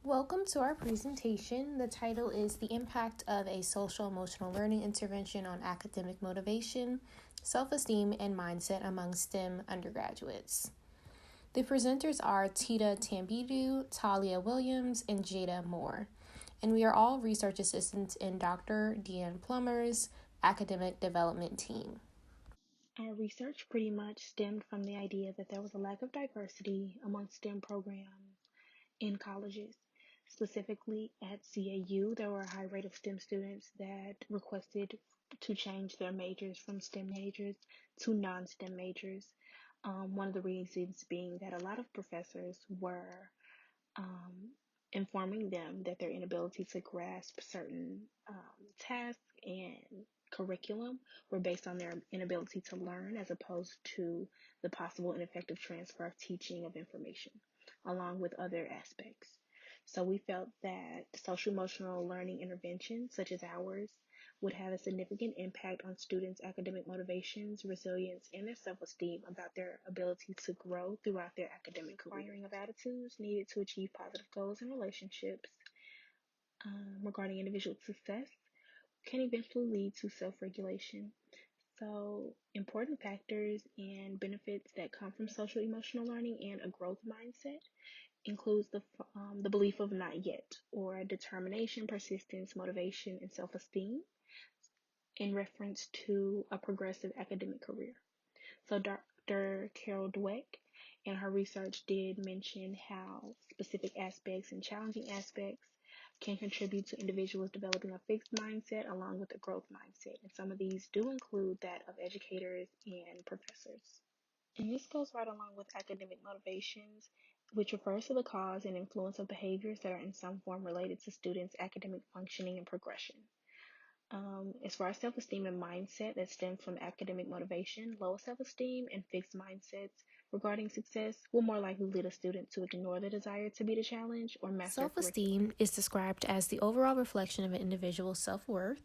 Welcome to our presentation. The title is The Impact of a Social-Emotional Learning Intervention on Academic Motivation, Self-Esteem, and Mindset Among STEM Undergraduates. The presenters are Tida Tambedou, Talia Williams, and Jada Moore, and we are all research assistants in Dr. Deanne Plummer's academic development team. Our research pretty much stemmed from the idea that there was a lack of diversity among STEM programs in colleges. Specifically at CAU, there were a high rate of STEM students that requested to change their majors from STEM majors to non-STEM majors. One of the reasons being that a lot of professors were informing them that their inability to grasp certain tasks and curriculum were based on their inability to learn as opposed to the possible ineffective transfer of teaching of information, along with other aspects. So we felt that social emotional learning interventions such as ours would have a significant impact on students' academic motivations, resilience, and their self-esteem about their ability to grow throughout their academic career. Acquiring of attitudes needed to achieve positive goals in relationships regarding individual success can eventually lead to self-regulation. So, important factors and benefits that come from social emotional learning and a growth mindset includes the belief of not yet, or determination, persistence, motivation, and self-esteem in reference to a progressive academic career. So Dr. Carol Dweck in her research did mention how specific aspects and challenging aspects can contribute to individuals developing a fixed mindset along with a growth mindset. And some of these do include that of educators and professors. And this goes right along with academic motivations, which refers to the cause and influence of behaviors that are in some form related to students' academic functioning and progression. As far as self-esteem and mindset that stem from academic motivation, low self-esteem and fixed mindsets regarding success will more likely lead a student to ignore the desire to meet a challenge or master a curriculum. Self-esteem is described as the overall reflection of an individual's self-worth.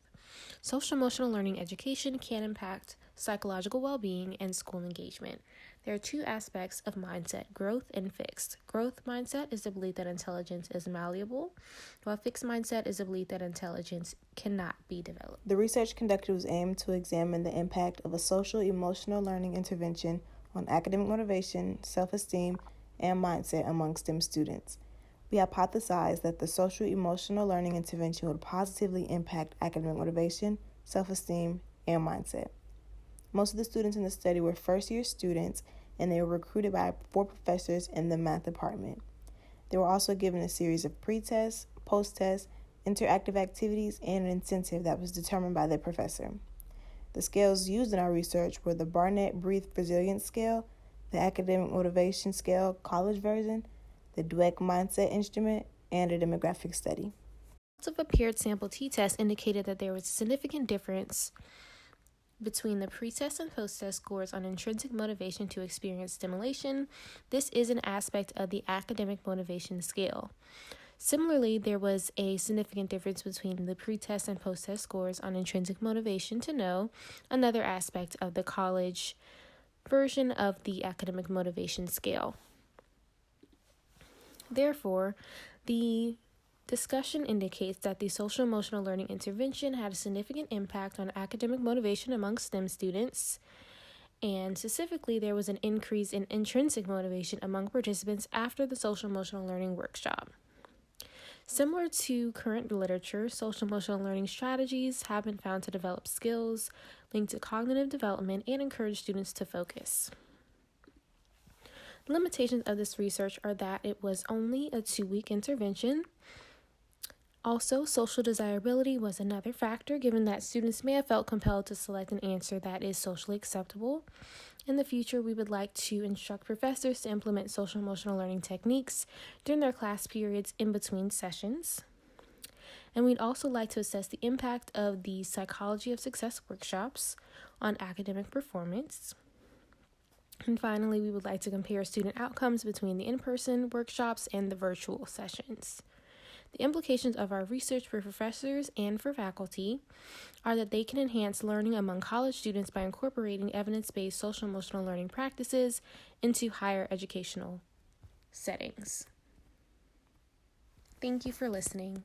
Social-emotional learning education can impact psychological well-being and school engagement. There are two aspects of mindset, growth and fixed. Growth mindset is the belief that intelligence is malleable, while fixed mindset is the belief that intelligence cannot be developed. The research conducted was aimed to examine the impact of a social-emotional learning intervention on academic motivation, self-esteem, and mindset among STEM students. We hypothesized that the social-emotional learning intervention would positively impact academic motivation, self-esteem, and mindset. Most of the students in the study were first-year students, and they were recruited by 4 professors in the math department. They were also given a series of pre-tests, post-tests, interactive activities, and an incentive that was determined by their professor. The scales used in our research were the Barnett-Breath Resilience Scale, the Academic Motivation Scale college version, the Dweck Mindset Instrument, and a demographic study. Results of a paired sample t-test indicated that there was a significant difference between the pre-test and post-test scores on intrinsic motivation to experience stimulation. This is an aspect of the academic motivation scale. Similarly, there was a significant difference between the pre-test and post-test scores on intrinsic motivation to know, another aspect of the college version of the academic motivation scale. Therefore, the discussion indicates that the social-emotional learning intervention had a significant impact on academic motivation among STEM students, and specifically, there was an increase in intrinsic motivation among participants after the social-emotional learning workshop. Similar to current literature, social-emotional learning strategies have been found to develop skills linked to cognitive development and encourage students to focus. The limitations of this research are that it was only a 2-week intervention. Also, social desirability was another factor, given that students may have felt compelled to select an answer that is socially acceptable. In the future, we would like to instruct professors to implement social-emotional learning techniques during their class periods in between sessions. And we'd also like to assess the impact of the Psychology of Success workshops on academic performance. And finally, we would like to compare student outcomes between the in-person workshops and the virtual sessions. The implications of our research for professors and for faculty are that they can enhance learning among college students by incorporating evidence-based social-emotional learning practices into higher educational settings. Thank you for listening.